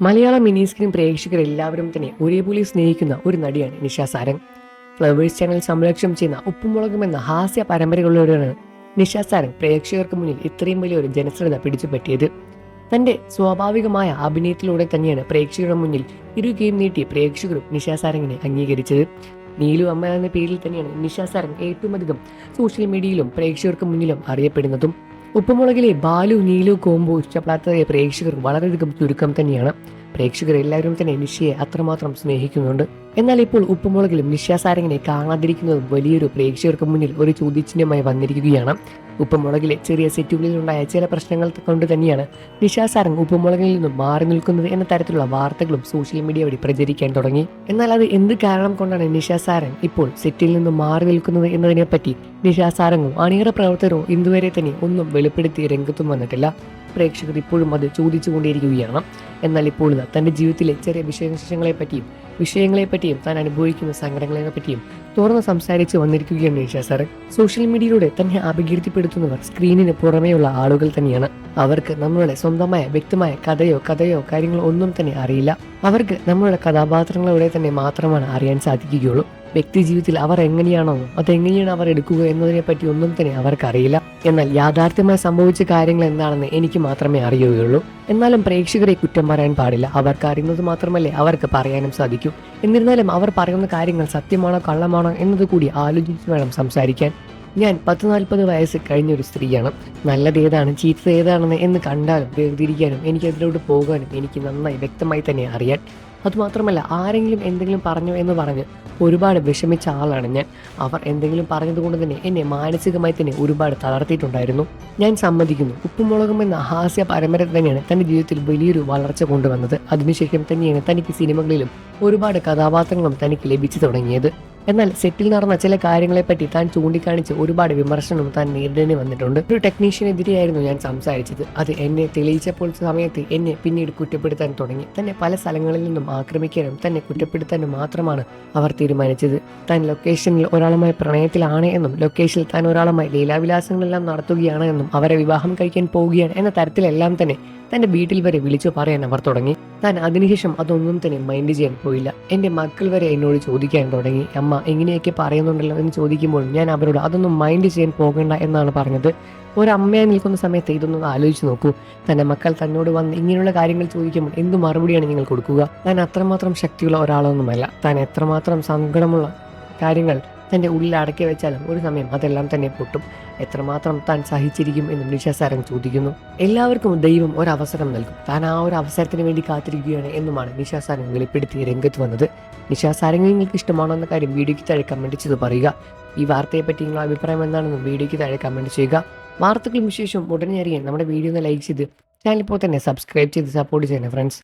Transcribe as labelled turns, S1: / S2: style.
S1: Malayalam mini screen പ്രേക്ഷകർ എല്ലാവരും തന്നെ ഒരേപോലെ സ്നേഹിക്കുന്ന ഒരു നടിയാണ് നിഷ സാരംഗ്. ഫ്ലവേഴ്സ് ചാനൽ സംരക്ഷണം ചെയ്യുന്ന ഉപ്പുമുളകും എന്ന ഹാസ്യ പരമ്പരകളിലൂടെയാണ് നിഷ സാരംഗ് പ്രേക്ഷകർക്ക് മുന്നിൽ ഇത്രയും വലിയൊരു ജനശ്രദ്ധ പിടിച്ചുപറ്റിയത്. തന്റെ സ്വാഭാവികമായ അഭിനയത്തിലൂടെ തന്നെയാണ് പ്രേക്ഷകരുടെ മുന്നിൽ ഇരുകയും നീട്ടി പ്രേക്ഷകരും നിഷ സാരംഗിനെ അംഗീകരിച്ചത്. നീലു അമ്മ എന്ന പേരിൽ തന്നെയാണ് നിഷ സാരംഗ് ഏറ്റവും അധികം സോഷ്യൽ മീഡിയയിലും പ്രേക്ഷകർക്ക് മുന്നിലും അറിയപ്പെടുന്നതും. ഉപ്പുമുളകിലെ ബാലു നീലു കോംബോ ഇഷ്ടപ്പെടാത്ത പ്രേക്ഷകർ വളരെയധികം ചുരുക്കം തന്നെയാണ്. പ്രേക്ഷകർ എല്ലാവരും തന്നെ നിഷയെ അത്രമാത്രം സ്നേഹിക്കുന്നുണ്ട്. എന്നാൽ ഇപ്പോൾ ഉപ്പുമുളകിലും നിഷ സാരംഗിനെ കാണാതിരിക്കുന്നതും വലിയൊരു പ്രേക്ഷകർക്ക് മുന്നിൽ ഒരു ചോദ്യചിഹ്നമായി വന്നിരിക്കുകയാണ്. ഉപ്പുമുളകിലെ ചെറിയ സെറ്റുകളിലുണ്ടായ ചില പ്രശ്നങ്ങൾ കൊണ്ട് തന്നെയാണ് നിഷ സാരംഗ് ഉപ്പുമുളകിൽ നിന്നും മാറി നിൽക്കുന്നത് എന്ന തരത്തിലുള്ള വാർത്തകളും സോഷ്യൽ മീഡിയ വഴി പ്രചരിക്കാൻ തുടങ്ങി. എന്നാൽ അത് എന്ത് കാരണം കൊണ്ടാണ് നിഷ സാരംഗ് ഇപ്പോൾ സെറ്റിൽ നിന്നും മാറി നിൽക്കുന്നത് എന്നതിനെപ്പറ്റി നിഷ സാരംഗും അണിയറ പ്രവർത്തകരോ ഇതുവരെ തന്നെ ഒന്നും വെളിപ്പെടുത്തി രംഗത്തും വന്നിട്ടില്ല. പ്രേക്ഷകർ ഇപ്പോഴും അത് ചോദിച്ചുകൊണ്ടിരിക്കുകയാണ്. എന്നാൽ ഇപ്പോൾ തന്റെ ജീവിതത്തിലെ ചെറിയ വിഷയങ്ങളെപ്പറ്റിയും താൻ അനുഭവിക്കുന്ന സങ്കടങ്ങളെ പറ്റിയും തുറന്ന് സംസാരിച്ച് വന്നിരിക്കുകയാണ് നിഷ സാരംഗ്. സോഷ്യൽ മീഡിയയിലൂടെ തന്നെ അപകീർത്തിപ്പെടുത്തുന്നവർ സ്ക്രീനിന് പുറമെയുള്ള ആളുകൾ തന്നെയാണ്. അവർക്ക് നമ്മളുടെ സ്വന്തമായ വ്യക്തമായ കഥയോ കാര്യങ്ങളോ ഒന്നും തന്നെ അറിയില്ല. അവർക്ക് നമ്മളുടെ കഥാപാത്രങ്ങളോടെ തന്നെ മാത്രമാണ് അറിയാൻ സാധിക്കുകയുള്ളൂ. വ്യക്തി ജീവിതത്തിൽ അവർ എങ്ങനെയാണെന്നോ അതെങ്ങനെയാണ് അവർ എടുക്കുക എന്നതിനെ പറ്റി ഒന്നും തന്നെ അവർക്കറിയില്ല. എന്നാൽ യാഥാർത്ഥ്യമായി സംഭവിച്ച കാര്യങ്ങൾ എന്താണെന്ന് എനിക്ക് മാത്രമേ അറിയുകയുള്ളൂ. എന്നാലും പ്രേക്ഷകരെ കുറ്റം പറയാൻ പാടില്ല. അവർക്ക് അറിയുന്നത് മാത്രമല്ലേ അവർക്ക് പറയാനും സാധിക്കൂ. എന്നിരുന്നാലും അവർ പറയുന്ന കാര്യങ്ങൾ സത്യമാണോ കള്ളമാണോ എന്നത് കൂടി ആലോചിച്ച് വേണം സംസാരിക്കാൻ. ഞാൻ 40-40 വയസ്സ് കഴിഞ്ഞൊരു സ്ത്രീയാണ്. നല്ലത് ഏതാണ് ചീത്തത് ഏതാണെന്ന് എന്ന് കണ്ടാലും വേർതിരിക്കാനും എനിക്ക് അതിലോട്ട് പോകാനും എനിക്ക് നന്നായി വ്യക്തമായി തന്നെ അറിയാൻ. അതുമാത്രമല്ല, ആരെങ്കിലും എന്തെങ്കിലും പറഞ്ഞു എന്ന് പറഞ്ഞ് ഒരുപാട് വിഷമിച്ച ആളാണ് ഞാൻ. അവർ എന്തെങ്കിലും പറഞ്ഞതുകൊണ്ട് തന്നെ എന്നെ മാനസികമായി തന്നെ ഒരുപാട് തളർത്തിയിട്ടുണ്ടായിരുന്നു. ഞാൻ സമ്മതിക്കുന്നു, ഉപ്പുമുളകും എന്ന ഹാസ്യ പരമ്പര തന്നെയാണ് തൻ്റെ ജീവിതത്തിൽ വലിയൊരു വളർച്ച കൊണ്ടുവന്നത്. അതിനുശേഷം തന്നെയാണ് തനിക്ക് സിനിമകളിലും ഒരുപാട് കഥാപാത്രങ്ങളും തനിക്ക് ലഭിച്ചു തുടങ്ങിയത്. എന്നാൽ സെറ്റിൽ നടന്ന ചില കാര്യങ്ങളെപ്പറ്റി താൻ ചൂണ്ടിക്കാണിച്ച് ഒരുപാട് വിമർശനവും താൻ നേരിടേണ്ടി വന്നിട്ടുണ്ട്. ഒരു ടെക്നീഷ്യനെതിരെയായിരുന്നു ഞാൻ സംസാരിച്ചത്. അത് എന്നെ തെളിയിച്ചപ്പോൾ സമയത്ത് എന്നെ പിന്നീട് കുറ്റപ്പെടുത്താൻ തുടങ്ങി. തന്നെ പല സ്ഥലങ്ങളിൽ നിന്നും ആക്രമിക്കാനും തന്നെ കുറ്റപ്പെടുത്താനും മാത്രമാണ് അവർ തീരുമാനിച്ചത്. താൻ ലൊക്കേഷനിൽ ഒരാളുമായി പ്രണയത്തിലാണ് എന്നും ലൊക്കേഷനിൽ താൻ ഒരാളുമായി ലീലാവിലാസങ്ങളെല്ലാം നടത്തുകയാണ് എന്നും അവരെ വിവാഹം കഴിക്കാൻ പോവുകയാണ് എന്ന തരത്തിലെല്ലാം തന്നെ തന്റെ വീട്ടിൽ വരെ വിളിച്ചു പറയാൻ അവർ തുടങ്ങി. താൻ അതിനുശേഷം അതൊന്നും തന്നെ മൈൻഡ് ചെയ്യാൻ പോയില്ല. എൻ്റെ മക്കൾ വരെ എന്നോട് ചോദിക്കാൻ തുടങ്ങി, അമ്മ എങ്ങനെയൊക്കെ പറയുന്നുണ്ടല്ലോ എന്ന് ചോദിക്കുമ്പോൾ ഞാൻ അവരോട് അതൊന്നും മൈൻഡ് ചെയ്യാൻ പോകണ്ട എന്നാണ് പറഞ്ഞത്. ഒരമ്മയായി നിൽക്കുന്ന സമയത്ത് ഇതൊന്നും ആലോചിച്ച് നോക്കൂ. തൻ്റെ മക്കൾ തന്നോട് വന്ന് ഇങ്ങനെയുള്ള കാര്യങ്ങൾ ചോദിക്കുമ്പോൾ എന്ത് മറുപടിയാണ് നിങ്ങൾ കൊടുക്കുക? താൻ അത്രമാത്രം ശക്തിയുള്ള ഒരാളൊന്നുമല്ല. താൻ എത്രമാത്രം സങ്കടമുള്ള കാര്യങ്ങൾ തൻ്റെ ഉള്ളിൽ അടക്കി വെച്ചാലും ഒരു സമയം അതെല്ലാം തന്നെ പൊട്ടും. എത്രമാത്രം താൻ സഹിച്ചിരിക്കും എന്നും നിഷ സാരംഗ് ചോദിക്കുന്നു. എല്ലാവർക്കും ദൈവം ഒരവസരം നൽകും. താൻ ആ ഒരു അവസരത്തിന് വേണ്ടി കാത്തിരിക്കുകയാണ് എന്നുമാണ് നിഷ സാരംഗ് വെളിപ്പെടുത്തി രംഗത്ത് വന്നത്. നിഷ സാരംഗ് നിങ്ങൾക്ക് ഇഷ്ടമാണോ എന്ന കാര്യം വീഡിയോയ്ക്ക് താഴെ കമൻറ്റ് ചെയ്ത് പറയുക. ഈ വാർത്തയെപ്പറ്റി നിങ്ങളുടെ അഭിപ്രായം എന്താണെന്നും വീഡിയോയ്ക്ക് താഴെ കമൻറ്റ് ചെയ്യുക. വാർത്തകളും വിശേഷവും ഉടനെ അറിയാൻ നമ്മുടെ വീഡിയോ ഒന്ന് ലൈക്ക് ചെയ്ത് ചാനൽ ഇപ്പോൾ തന്നെ സബ്സ്ക്രൈബ് ചെയ്ത് സപ്പോർട്ട് ചെയ്യണം ഫ്രണ്ട്സ്.